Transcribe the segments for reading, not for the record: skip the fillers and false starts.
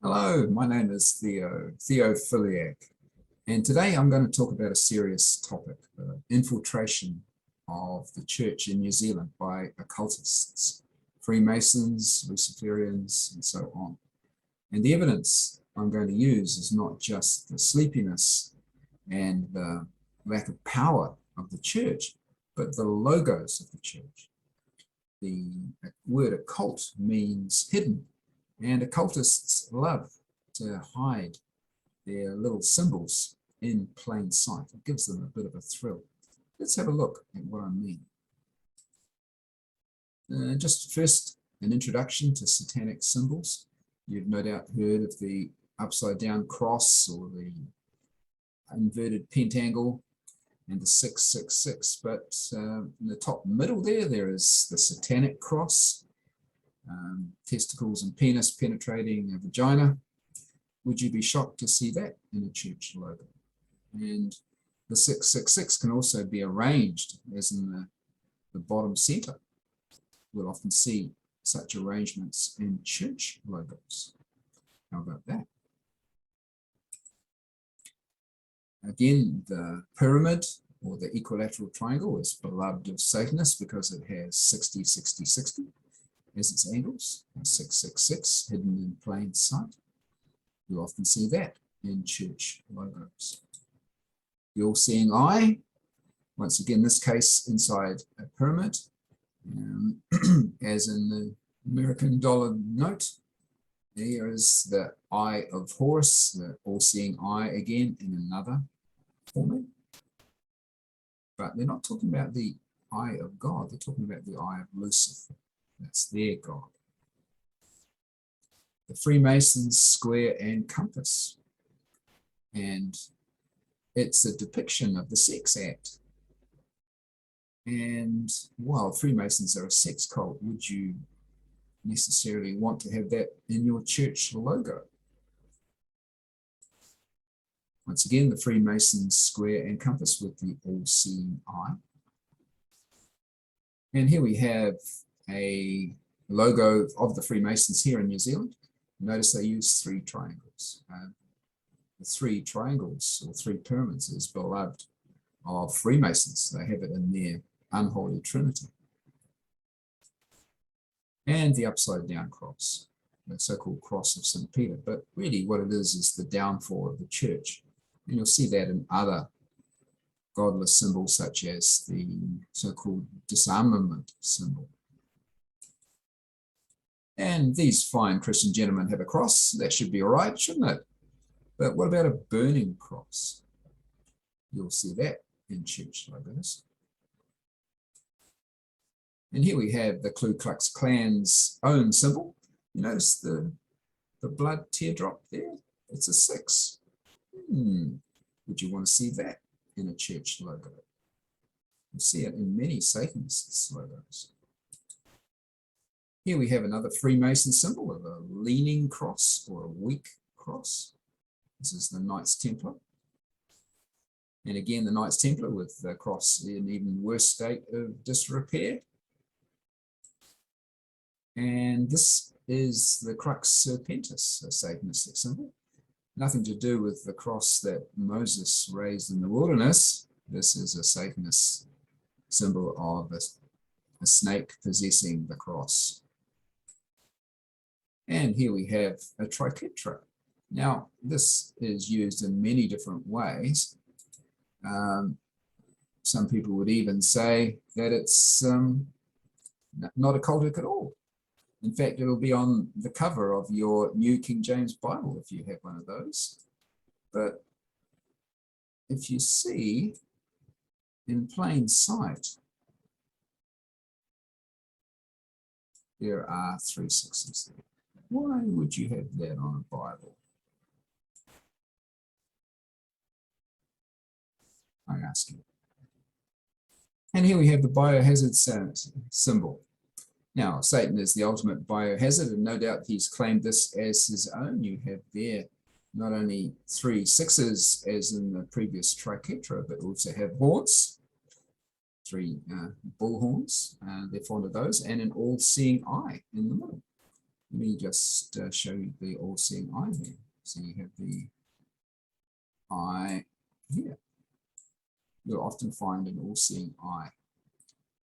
Hello, my name is Theo Filiak, and today I'm going to talk about a serious topic, infiltration of the church in New Zealand by occultists, Freemasons, Luciferians, and so on. And the evidence I'm going to use is not just the sleepiness and the lack of power of the church, but the logos of the church. The word occult means hidden, and occultists love to hide their little symbols in plain sight. It gives them a bit of a thrill. Let's have a look at what I mean. Just first, an introduction to Satanic symbols. You've no doubt heard of the upside down cross or the inverted pentacle and the 666, but in the top middle there is the Satanic cross. Testicles and penis penetrating a vagina. Would you be shocked to see that in a church logo? And the 666 can also be arranged as in the bottom center. We'll often see such arrangements in church logos. How about that? Again, the pyramid or the equilateral triangle is beloved of Satanists because it has 60, 60, 60. As its angles, 666 hidden in plain sight. You often see that in church logos. The all-seeing eye, once again, this case inside a pyramid, as in the American dollar note. There is the eye of Horus, the all-seeing eye again in another format. But they're not talking about the eye of God, they're talking about the eye of Lucifer. That's their God. The Freemasons' square and compass. And it's a depiction of the sex act. And while Freemasons are a sex cult, would you necessarily want to have that in your church logo? Once again, the Freemasons' square and compass with the all-seeing eye. And here we have a logo of the Freemasons here in New Zealand. Notice they use three triangles. The three triangles or three pyramids is beloved of Freemasons. They have it in their unholy trinity. And the upside down cross, the so-called cross of St. Peter. But really what it is the downfall of the church. And you'll see that in other godless symbols such as the so-called disarmament symbol. And these fine Christian gentlemen have a cross. That should be all right, shouldn't it? But what about a burning cross? You'll see that in church logos. And here we have the Ku Klux Klan's own symbol. You notice the blood teardrop there? It's a 6. Would you want to see that in a church logo? You see it in many Satanists' logos. Here we have another Freemason symbol of a leaning cross or a weak cross. This is the Knights Templar. And again, the Knights Templar with the cross in even worse state of disrepair. And this is the Crux Serpentis, a Satanistic symbol. Nothing to do with the cross that Moses raised in the wilderness. This is a Satanist symbol of a snake possessing the cross. And here we have a triquetra. Now, this is used in many different ways. Some people would even say that it's not occultic at all. In fact, it'll be on the cover of your New King James Bible if you have one of those. But if you see in plain sight, there are 3 6s there. Why would you have that on a Bible? I ask you. And here we have the biohazard symbol. Now, Satan is the ultimate biohazard, and no doubt he's claimed this as his own. You have there not only 3 6s as in the previous triquetra, but also have horns, 3 bull horns. They're fond of those, and an all-seeing eye in the middle. Let me just show you the all-seeing eye there. So you have the eye here. You'll often find an all-seeing eye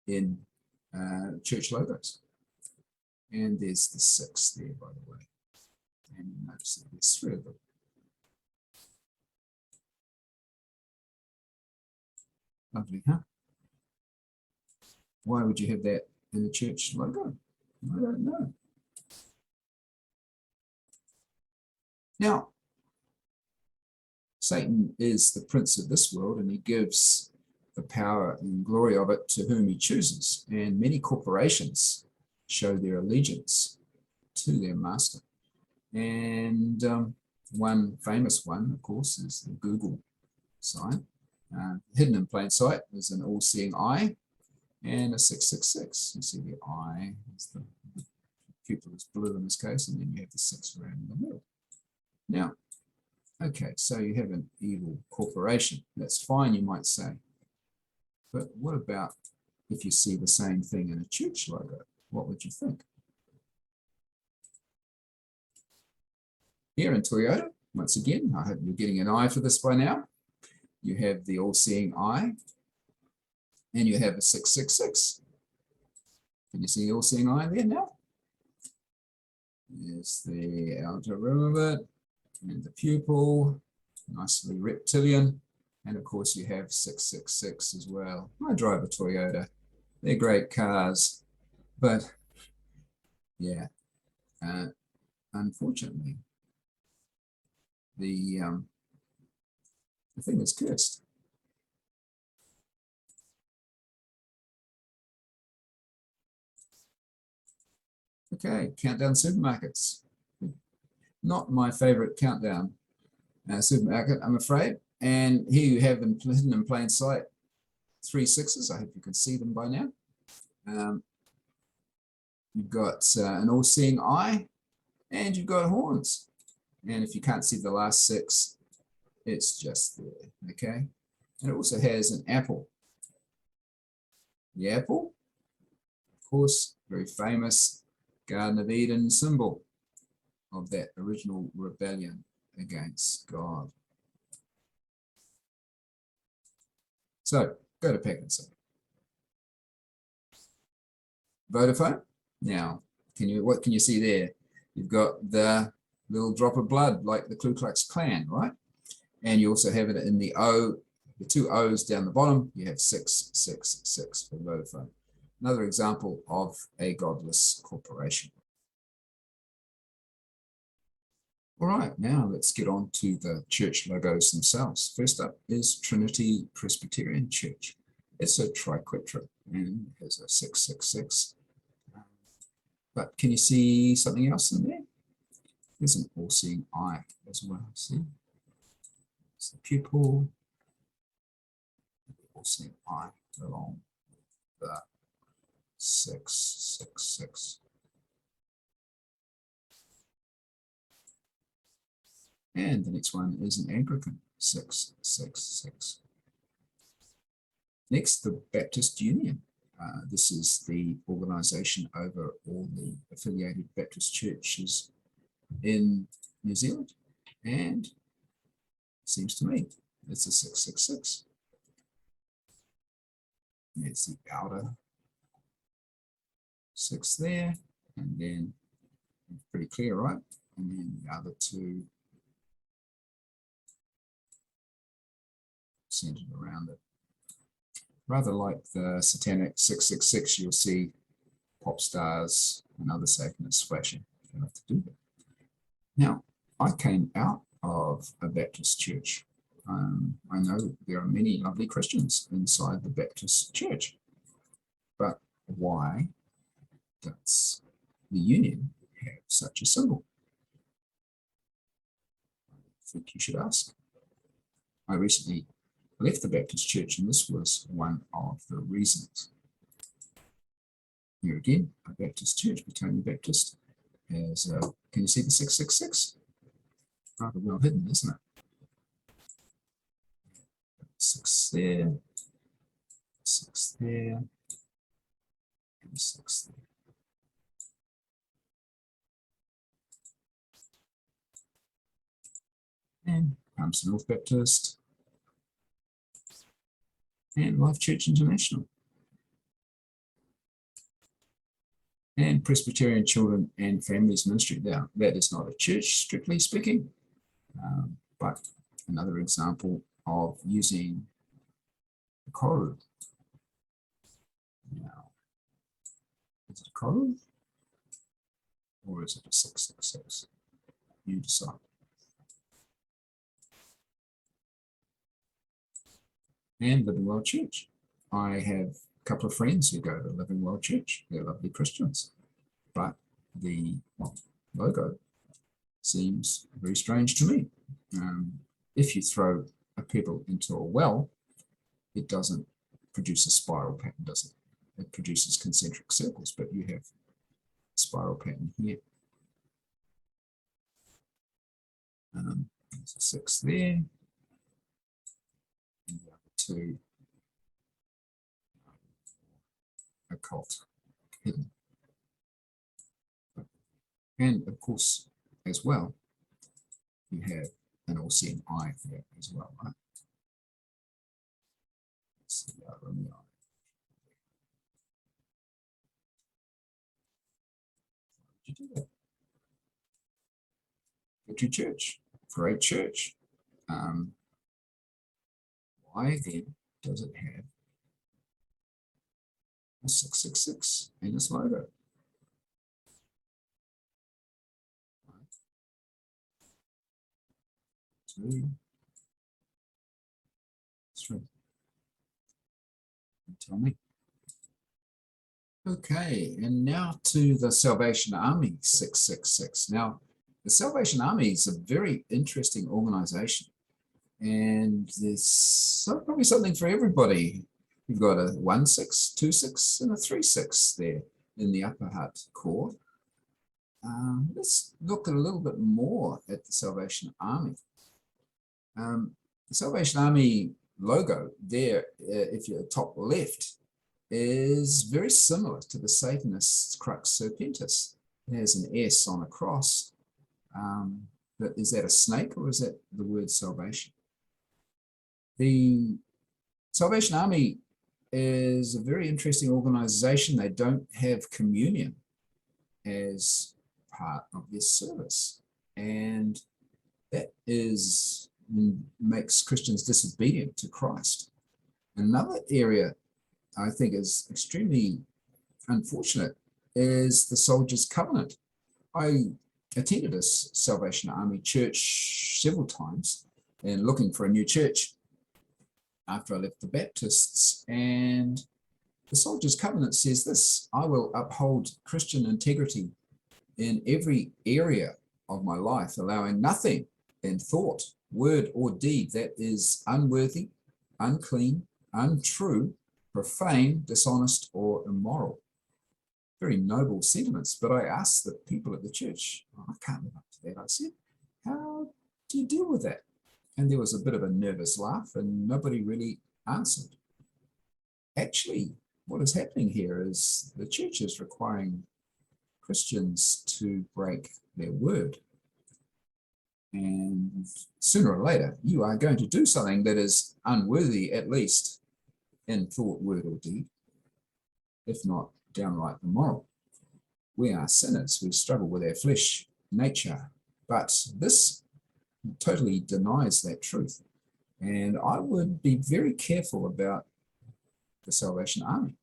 in church logos. And there's the 6 there, by the way. And you notice that there's 3 of them. Lovely, huh? Why would you have that in the church logo? I don't know. Now, Satan is the prince of this world, and he gives the power and glory of it to whom he chooses. And many corporations show their allegiance to their master. And one famous one, of course, is the Google sign. Hidden in plain sight is an all-seeing eye and a 666. You see the eye, the pupil is blue in this case, and then you have the 6 around in the middle. Now, okay, so you have an evil corporation. That's fine, you might say. But what about if you see the same thing in a church logo? What would you think? Here in Toyota, once again, I hope you're getting an eye for this by now. You have the all-seeing eye, and you have a 666. Can you see the all-seeing eye there now? There's the outer rim of it, and the pupil, nicely reptilian, and of course you have 666 as well. I drive a Toyota. They're great cars, but yeah, unfortunately, the thing is cursed. Okay, countdown supermarkets. Not my favorite countdown supermarket, I'm afraid. And here you have hidden in plain sight 3 6s. I hope you can see them by now. You've got an all-seeing eye, and you've got horns. And if you can't see the last 6, it's just there, okay? And it also has an apple. The apple, of course, very famous Garden of Eden symbol of that original rebellion against God. So, go to Packensack. Vodafone. Now, what can you see there? You've got the little drop of blood, like the Ku Klux Klan, right? And you also have it in the O, the 2 O's down the bottom. You have 666 for Vodafone. Another example of a godless corporation. All right, now let's get on to the church logos themselves. First up is Trinity Presbyterian Church. It's a triquetra and has a 666. But can you see something else in there? There's an all-seeing eye as well. See? It's the pupil, the all-seeing eye along the 666. And the next one is an Anglican, 666. Next, the Baptist Union. This is the organization over all the affiliated Baptist churches in New Zealand. And it seems to me it's a 666. There's the outer 6 there. And then, pretty clear, right? And then the other 2 centered around it. Rather like the Satanic 666, you'll see pop stars and other Satanists flashing. You don't have to do that. Now, I came out of a Baptist church. I know there are many lovely Christians inside the Baptist church, but why does the Union have such a symbol? I think you should ask. I recently left the Baptist church, and this was one of the reasons. Here again, a Baptist church, Betonia Baptist, has, can you see the 666? Rather well hidden, isn't it? 6 there, 6 there, and 6 there. Palmerston North Baptist, and Life Church International, and Presbyterian Children and Families Ministry. Now, that is not a church, strictly speaking, but another example of using the Koru. Now, is it a Koru or is it a 666? You decide. And Living Well Church. I have a couple of friends who go to Living Well Church. They're lovely Christians, but the logo seems very strange to me. If you throw a pebble into a well, it doesn't produce a spiral pattern, does it? It produces concentric circles, but you have a spiral pattern here. There's a 6 there. And the other 2, occult, hidden. And of course, as well, you have an all-seeing eye there as well, right? Let's see the other in the eye. How did you do that? Victory Church, great church. Why then does it have a 666 in its logo? Right. 2, 3. Tell me. Okay, and now to the Salvation Army 666. Now, the Salvation Army is a very interesting organization, and there's probably something for everybody. You've got a 1-6, 2-6, and a 3-6 there in the upper hut core. Let's look a little bit more at the Salvation Army. The Salvation Army logo there, if you're top left, is very similar to the Satanist's Crux Serpentis. It has an S on a cross. But is that a snake or is that the word salvation? The Salvation Army is a very interesting organization. They don't have communion as part of their service, and that makes Christians disobedient to Christ. Another area I think is extremely unfortunate is the Soldiers' Covenant. I attended a Salvation Army church several times and looking for a new church after I left the Baptists, and the Soldiers' Covenant says this: I will uphold Christian integrity in every area of my life, allowing nothing in thought, word, or deed that is unworthy, unclean, untrue, profane, dishonest, or immoral. Very noble sentiments, but I asked the people at the church, I can't live up to that. I said, how do you deal with that? And there was a bit of a nervous laugh, and nobody really answered. Actually, what is happening here is the church is requiring Christians to break their word. And sooner or later, you are going to do something that is unworthy, at least in thought, word, or deed, if not downright immoral. We are sinners. We struggle with our flesh nature. But this totally denies that truth. And I would be very careful about the Salvation Army.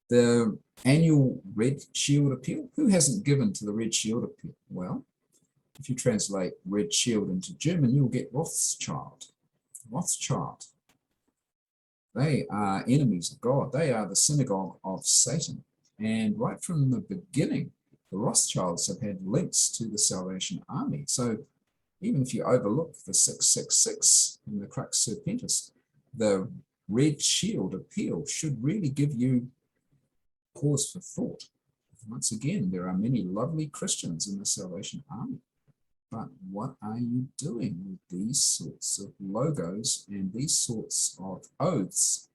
The annual Red Shield Appeal. Who hasn't given to the Red Shield Appeal? Well, if you translate Red Shield into German, you'll get Rothschild. Rothschild. They are enemies of God. They are the synagogue of Satan. And right from the beginning, the Rothschilds have had links to the Salvation Army. So even if you overlook the 666 in the Crux Serpentis, the Red Shield Appeal should really give you pause for thought. Once again, there are many lovely Christians in the Salvation Army. But what are you doing with these sorts of logos and these sorts of oaths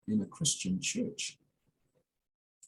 in a Christian church?